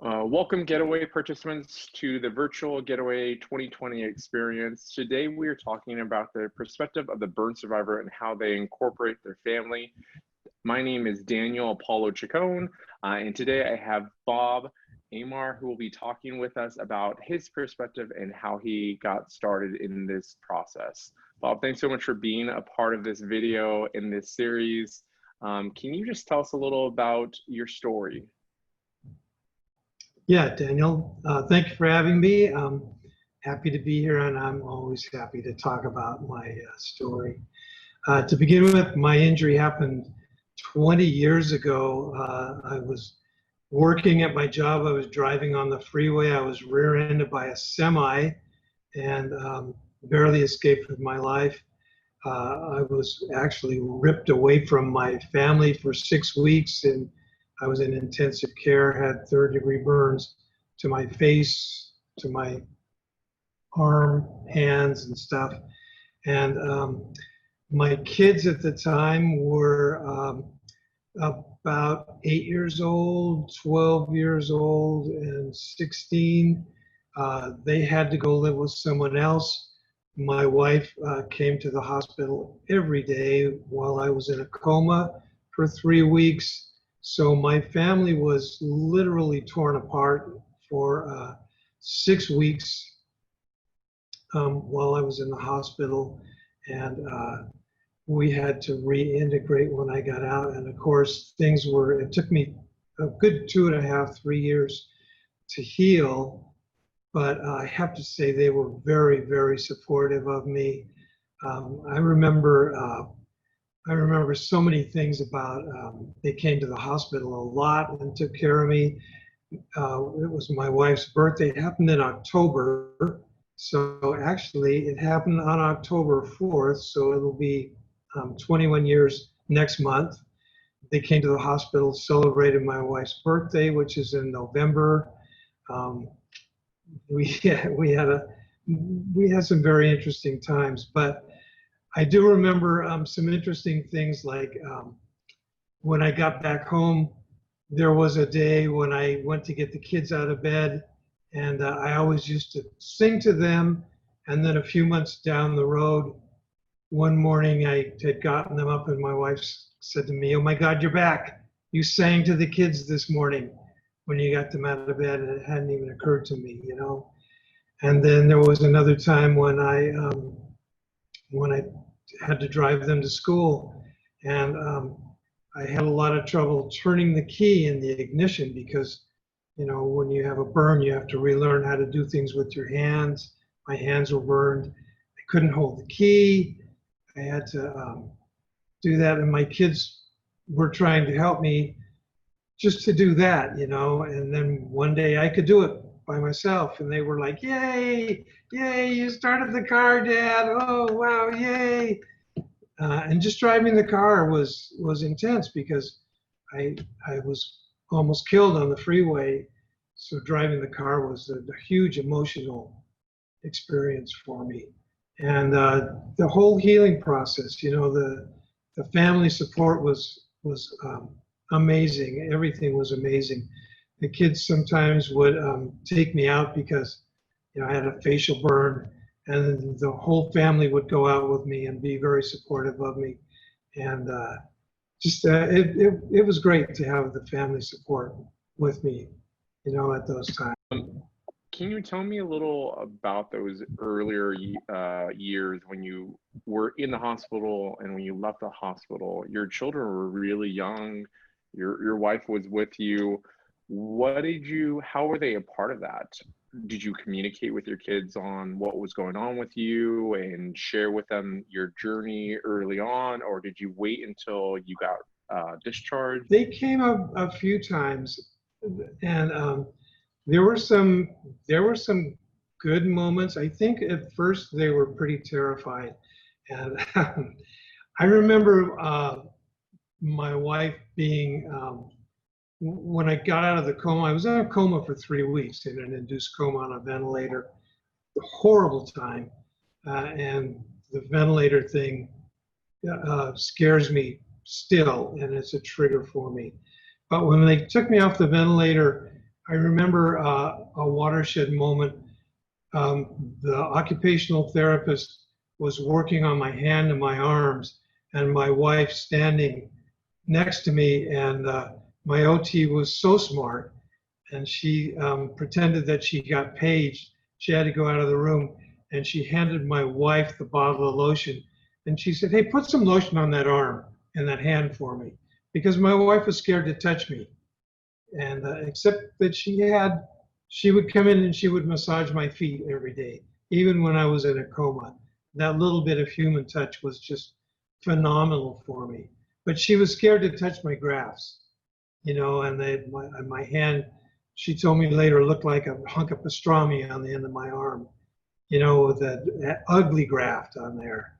Welcome, Getaway participants, to the virtual Getaway 2020 experience. Today, we are talking about the perspective of the burn survivor and how they incorporate their family. My name is Daniel Apollo Chacon, and today I have Bob Amar, who will be talking with us about his perspective and how he got started in this process. Bob, thanks so much for being a part of this video in this series. Can you just tell us a little about your story? Yeah, Daniel, thank you for having me. I'm happy to be here, and I'm always happy to talk about my story. To begin with, my injury happened 20 years ago. I was working at my job. I was driving on the freeway. I was rear-ended by a semi and barely escaped with my life. I was actually ripped away from my family for 6 weeks, and I was in intensive care, had third-degree burns to my face, to my arm, hands, and stuff. And my kids at the time were about 8 years old, 12 years old, and 16. They had to go live with someone else. My wife came to the hospital every day while I was in a coma for 3 weeks. So my family was literally torn apart for 6 weeks while I was in the hospital, and we had to reintegrate when I got out. And of course, it took me a good 2.5, 3 years to heal, but I have to say they were very, very supportive of me. I remember so many things about, they came to the hospital a lot and took care of me. It was my wife's birthday. It happened in October. So actually it happened on October 4th. So it'll be 21 years next month. They came to the hospital, celebrated my wife's birthday, which is in November. We had some very interesting times, but I do remember some interesting things, like when I got back home, there was a day when I went to get the kids out of bed, and I always used to sing to them. And then a few months down the road, one morning I had gotten them up, and my wife said to me, "Oh my God, you're back. You sang to the kids this morning when you got them out of bed," and it hadn't even occurred to me, you know. And then there was another time when I had to drive them to school, and I had a lot of trouble turning the key in the ignition because, you know, when you have a burn, you have to relearn how to do things with your hands. My hands were burned. I couldn't hold the key. I had to do that, and my kids were trying to help me just to do that, you know. And then one day I could do it by myself, and they were like, "Yay, yay, you started the car, Dad. Oh, wow, yay." And just driving the car was intense because I was almost killed on the freeway. So driving the car was a huge emotional experience for me. And the whole healing process, you know, the family support was amazing. Everything was amazing. The kids sometimes would take me out because, you know, I had a facial burn, and the whole family would go out with me and be very supportive of me. And it was great to have the family support with me, you know, at those times. Can you tell me a little about those earlier years when you were in the hospital and when you left the hospital? Your children were really young. Your wife was with you. How were they a part of that? Did you communicate with your kids on what was going on with you and share with them your journey early on, or did you wait until you got discharged? They came up a few times, and there were some good moments. I think at first they were pretty terrified, and I remember my wife being. When I got out of the coma, I was in a coma for 3 weeks, in an induced coma on a ventilator. A horrible time, and the ventilator thing scares me still, and it's a trigger for me. But when they took me off the ventilator, I remember a watershed moment. The occupational therapist was working on my hand and my arms, and my wife standing next to me, and my OT was so smart, and she pretended that she got paged. She had to go out of the room, and she handed my wife the bottle of lotion, and she said, "Hey, put some lotion on that arm and that hand for me," because my wife was scared to touch me. And except that she would come in and she would massage my feet every day, even when I was in a coma. That little bit of human touch was just phenomenal for me. But she was scared to touch my grafts, and my hand, she told me later, looked like a hunk of pastrami on the end of my arm, with that ugly graft on there.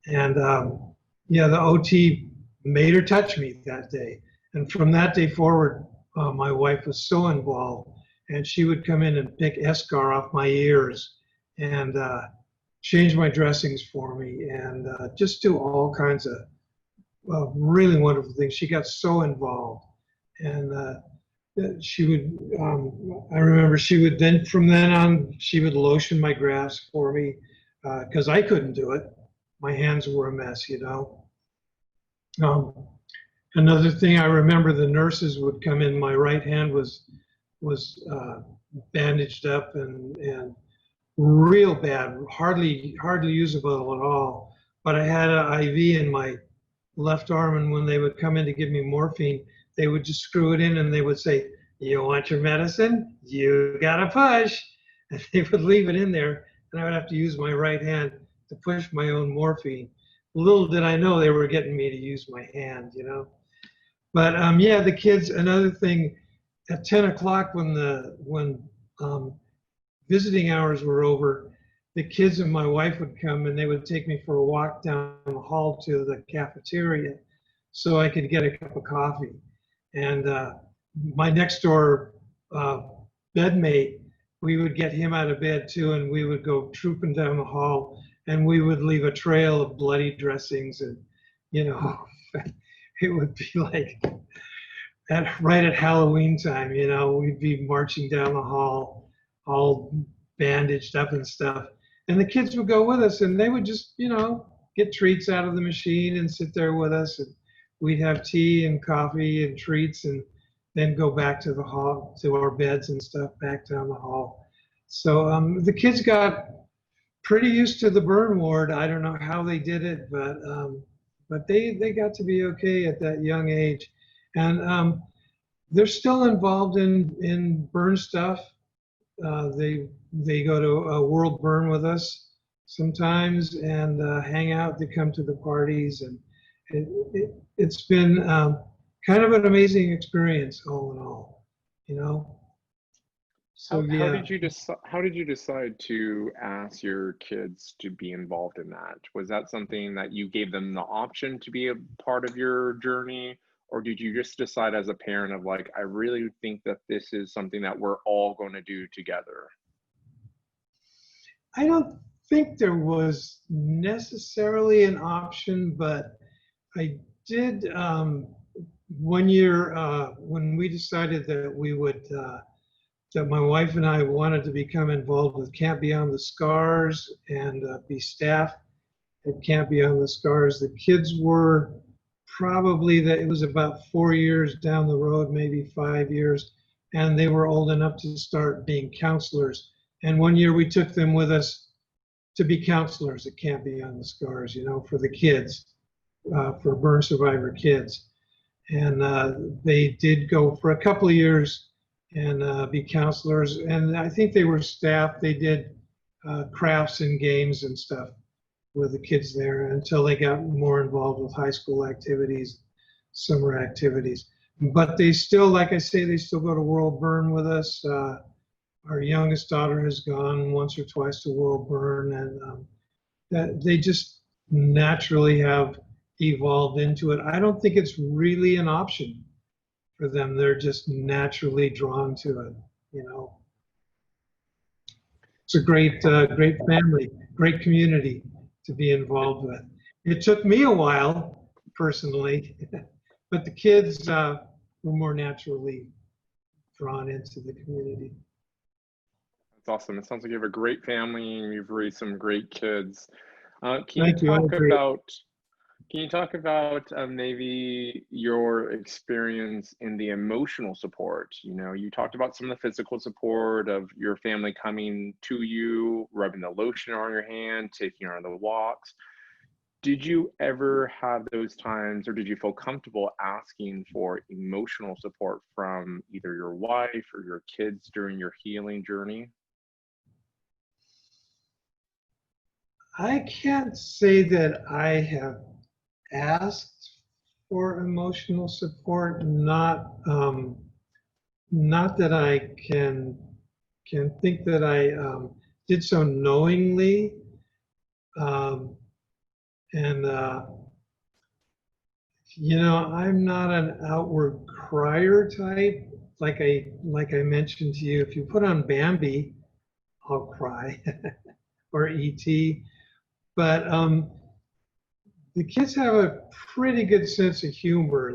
And yeah, the OT made her touch me that day. And from that day forward, my wife was so involved, and she would come in and pick eschar off my ears and change my dressings for me, and just do all kinds of really wonderful things. She got so involved, and she would. I remember she would then, from then on, she would lotion my grafts for me because I couldn't do it. My hands were a mess, Another thing I remember, the nurses would come in. My right hand was bandaged up and real bad, hardly usable at all. But I had an IV in my left arm, and when they would come in to give me morphine, they would just screw it in, and they would say, "You want your medicine? You gotta push." And they would leave it in there, and I would have to use my right hand to push my own morphine. Little did I know they were getting me to use my hand, But yeah, the kids. Another thing, at 10 o'clock when visiting hours were over, the kids and my wife would come and they would take me for a walk down the hall to the cafeteria, so I could get a cup of coffee. And my next door bedmate, we would get him out of bed too, and we would go trooping down the hall, and we would leave a trail of bloody dressings, and it would be like right at Halloween time, we'd be marching down the hall, all bandaged up and stuff. And the kids would go with us, and they would just, get treats out of the machine and sit there with us. And we'd have tea and coffee and treats, and then go back to the hall, to our beds and stuff, back down the hall. So the kids got pretty used to the burn ward. I don't know how they did it, but they got to be okay at that young age. And they're still involved in burn stuff. They go to a World Burn with us sometimes and hang out. They come to the parties, and it's been kind of an amazing experience all in all, So How yeah. did you decide to ask your kids to be involved in that? Was that something that you gave them the option to be a part of your journey? Or did you just decide as a parent of like, I really think that this is something that we're all going to do together? I don't think there was necessarily an option, but I did, one year when we decided that we would, that my wife and I wanted to become involved with Camp Beyond the Scars and be staff at Camp Beyond the Scars. The kids were probably, that it was about 4 years down the road, maybe 5 years, and they were old enough to start being counselors. And one year we took them with us to be counselors at Camp Beyond the Scars, for the kids, for burn survivor kids. And they did go for a couple of years and be counselors. And I think they were staff. They did crafts and games and stuff with the kids there until they got more involved with high school activities, summer activities. But they still, like I say, they still go to World Burn with us. Our youngest daughter has gone once or twice to World Burn, and that they just naturally have evolved into it. I don't think it's really an option for them. They're just naturally drawn to it, It's a great family, great community to be involved with. It took me a while, personally, but the kids were more naturally drawn into the community. That's awesome. It sounds like you have a great family and you've raised some great kids. Thank you. I agree. Can you talk about maybe your experience in the emotional support? You know, you talked about some of the physical support of your family coming to you, rubbing the lotion on your hand, taking you on the walks. Did you ever have those times, or did you feel comfortable asking for emotional support from either your wife or your kids during your healing journey? I can't say that I have asked for emotional support, not that I can think that I did so knowingly. Um, and I'm not an outward crier type. Like I mentioned to you, if you put on Bambi, I'll cry, or E.T. But the kids have a pretty good sense of humor.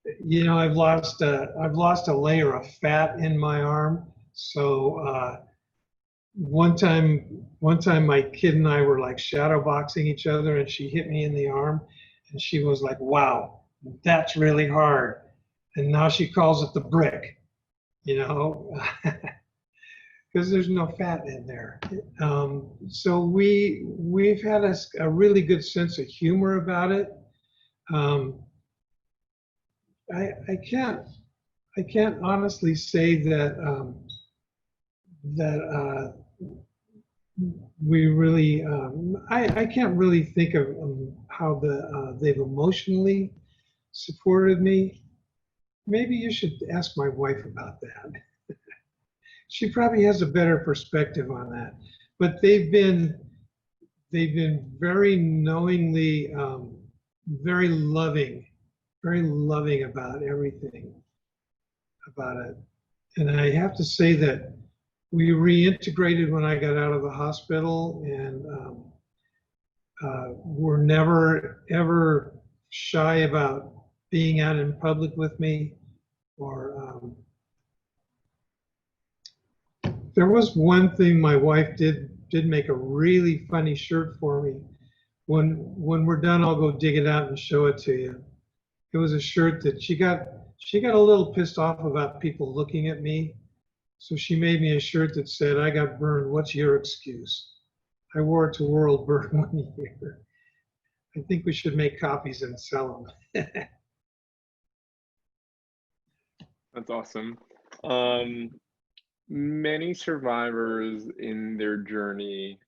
I've lost a layer of fat in my arm. So one time my kid and I were like shadow boxing each other, and she hit me in the arm, and she was like, "Wow, that's really hard." And now she calls it the brick, you know, because there's no fat in there. So we've had a really good sense of humor about it. Um, I can't honestly say that we really I can't really think of how they've emotionally supported me. Maybe you should ask my wife about that. She probably has a better perspective on that. But they've been very knowingly, very loving about everything about it. And I have to say that we reintegrated when I got out of the hospital, and were never ever shy about being out in public with me. Or there was one thing my wife did make a really funny shirt for me. When we're done, I'll go dig it out and show it to you. It was a shirt that she got a little pissed off about people looking at me. So she made me a shirt that said, "I got burned. What's your excuse?" I wore it to World Burn one year. I think we should make copies and sell them. That's awesome. Um, Many survivors in their journey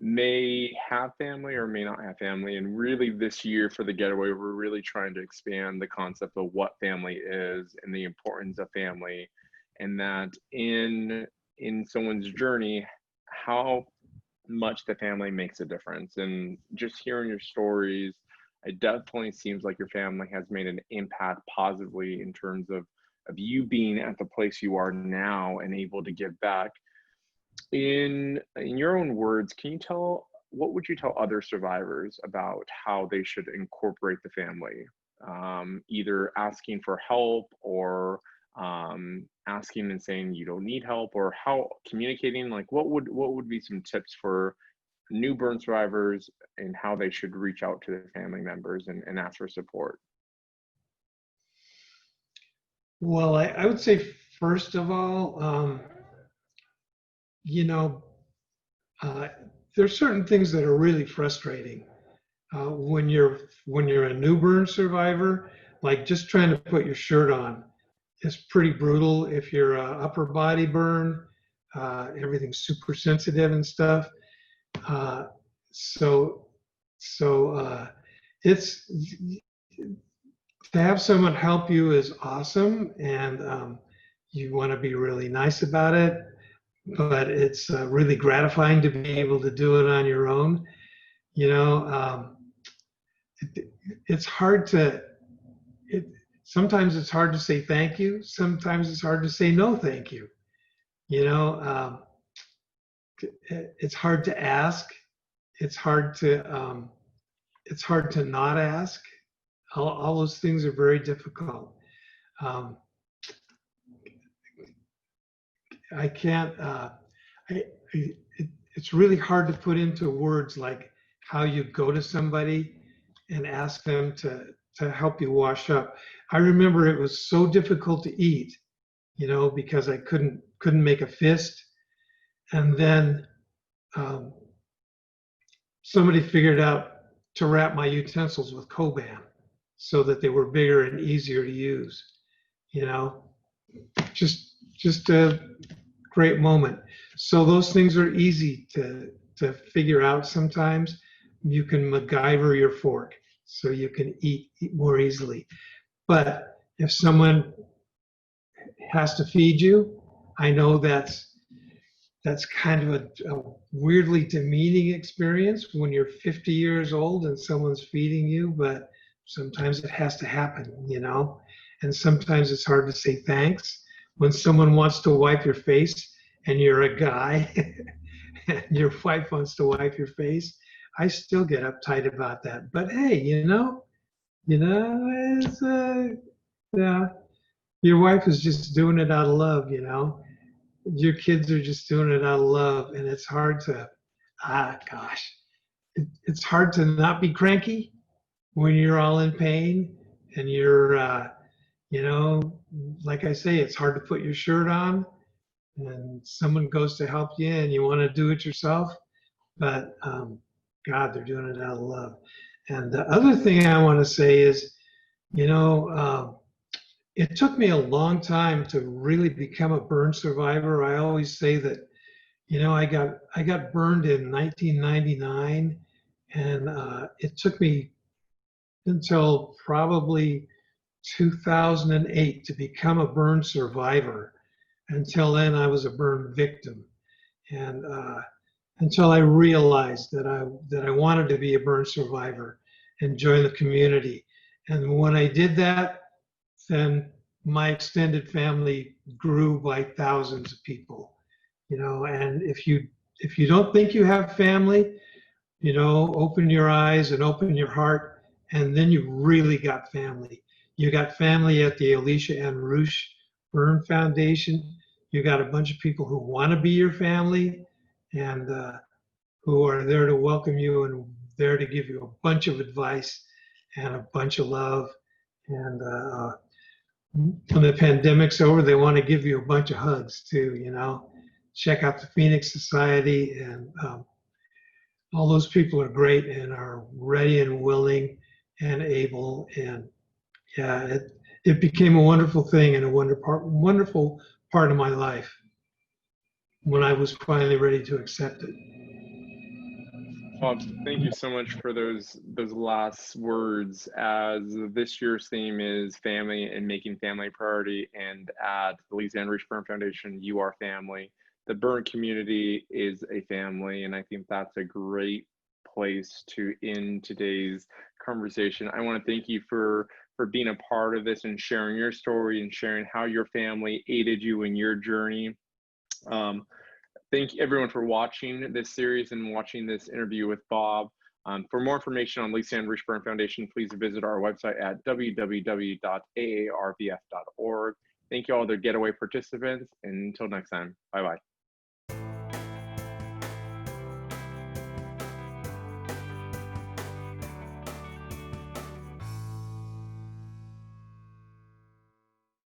may have family or may not have family. And really, this year for the Getaway, we're really trying to expand the concept of what family is and the importance of family, and that in someone's journey, how much the family makes a difference. And just hearing your stories, it definitely seems like your family has made an impact positively in terms of you being at the place you are now and able to give back. In your own words, what would you tell other survivors about how they should incorporate the family? Either asking for help, or asking and saying you don't need help, or how communicating, like what would be some tips for new burn survivors and how they should reach out to their family members and ask for support? Well, I would say, first of all, you know, uh, there's certain things that are really frustrating when you're a new burn survivor. Like just trying to put your shirt on is pretty brutal. If you're a upper body burn, everything's super sensitive and stuff. Uh, so so it's to have someone help you is awesome, and you want to be really nice about it. But it's really gratifying to be able to do it on your own. You know, it's hard to. It sometimes it's hard to say thank you. Sometimes it's hard to say no thank you. You know, it's hard to ask. It's hard to not ask. All those things are very difficult. Um, I can't, it's really hard to put into words like how you go to somebody and ask them to help you wash up. I remember it was so difficult to eat, because I couldn't make a fist. And then um, somebody figured out to wrap my utensils with Coban so that they were bigger and easier to use. You know, just a great moment. So those things are easy to figure out sometimes. You can MacGyver your fork so you can eat more easily. But if someone has to feed you, I know that's kind of a weirdly demeaning experience when you're 50 years old and someone's feeding you, but sometimes it has to happen. And sometimes it's hard to say thanks. When someone wants to wipe your face and you're a guy and your wife wants to wipe your face, I still get uptight about that. But hey, it's yeah, your wife is just doing it out of love. Your kids are just doing it out of love, and it's hard to gosh, it's hard to not be cranky when you're all in pain and you're you know like I say, it's hard to put your shirt on and someone goes to help you and you want to do it yourself, but God, they're doing it out of love. And the other thing I want to say is, you know it took me a long time to really become a burn survivor. I always say that, I got burned in 1999, and it took me until probably 2008 to become a burn survivor. Until then, I was a burn victim, and until I realized that I wanted to be a burn survivor and join the community. And when I did that, then my extended family grew by thousands of people. And if you don't think you have family, open your eyes and open your heart, and then you really got family. You got family at the Alicia Ann Roosh Burn Foundation. You got a bunch of people who want to be your family and who are there to welcome you and there to give you a bunch of advice and a bunch of love. And when the pandemic's over, they want to give you a bunch of hugs too. Check out the Phoenix Society, and all those people are great and are ready and willing and able. And yeah, it became a wonderful thing and a wonderful part of my life when I was finally ready to accept it. Bob, thank you so much for those last words. As this year's theme is family and making family a priority, and at the Alicia Ann Roosh Burn Foundation, you are family. The burn community is a family, and I think that's a great place to end today's conversation. I want to thank you for being a part of this and sharing your story and sharing how your family aided you in your journey. Thank everyone for watching this series and watching this interview with Bob. For more information on Alicia Ann Roosh Burn Foundation, please visit our website at www.aarbf.org. Thank you all the Getaway participants, and until next time, bye-bye.